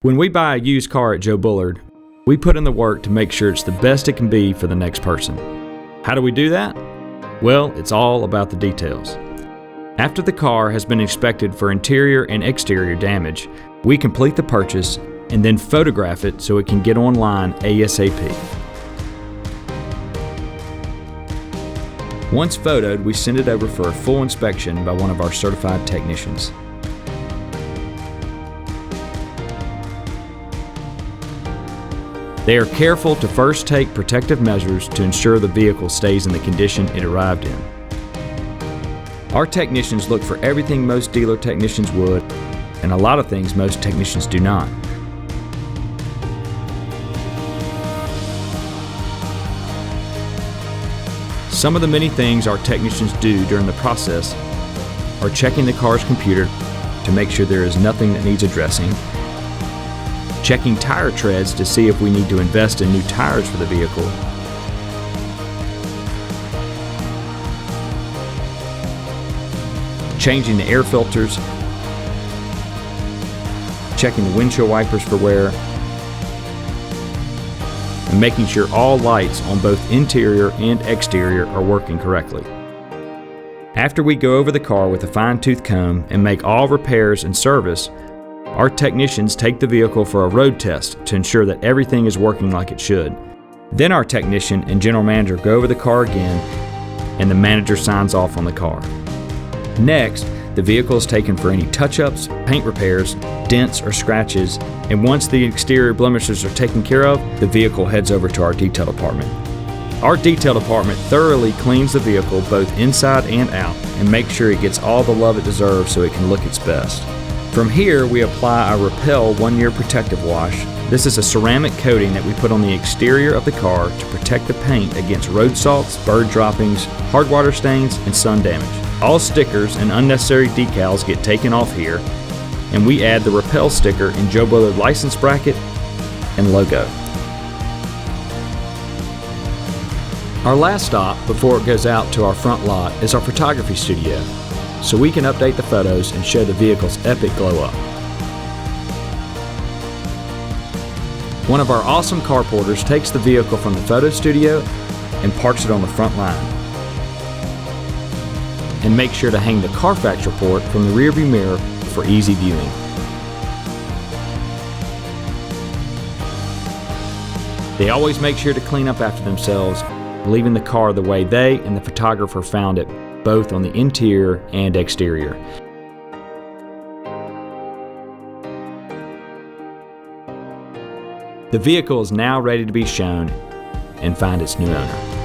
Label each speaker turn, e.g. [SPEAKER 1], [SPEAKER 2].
[SPEAKER 1] When we buy a used car at Joe Bullard, we put in the work to make sure it's the best it can be for the next person. How do we do that? Well, it's all about the details. After the car has been inspected for interior and exterior damage, we complete the purchase and then photograph it so it can get online ASAP. Once photoed, we send it over for a full inspection by one of our certified technicians. They are careful to first take protective measures to ensure the vehicle stays in the condition it arrived in. Our technicians look for everything most dealer technicians would, and a lot of things most technicians do not. Some of the many things our technicians do during the process are checking the car's computer to make sure there is nothing that needs addressing, checking tire treads to see if we need to invest in new tires for the vehicle, changing the air filters, checking the windshield wipers for wear, and making sure all lights on both interior and exterior are working correctly. After we go over the car with a fine-tooth comb and make all repairs and service, our technicians take the vehicle for a road test to ensure that everything is working like it should. Then our technician and general manager go over the car again, and the manager signs off on the car. Next, the vehicle is taken for any touch-ups, paint repairs, dents or scratches, and once the exterior blemishes are taken care of, the vehicle heads over to our detail department. Our detail department thoroughly cleans the vehicle both inside and out and makes sure it gets all the love it deserves so it can look its best. From here, we apply our Repel 1-year protective wash. This is a ceramic coating that we put on the exterior of the car to protect the paint against road salts, bird droppings, hard water stains, and sun damage. All stickers and unnecessary decals get taken off here, and we add the Repel sticker in Joe Bullard license bracket and logo. Our last stop before it goes out to our front lot is our photography studio, so we can update the photos and show the vehicle's epic glow up. One of our awesome car porters takes the vehicle from the photo studio and parks it on the front line, and make sure to hang the Carfax report from the rearview mirror for easy viewing. They always make sure to clean up after themselves, leaving the car the way they and the photographer found it, both on the interior and exterior. The vehicle is now ready to be shown and find its new owner.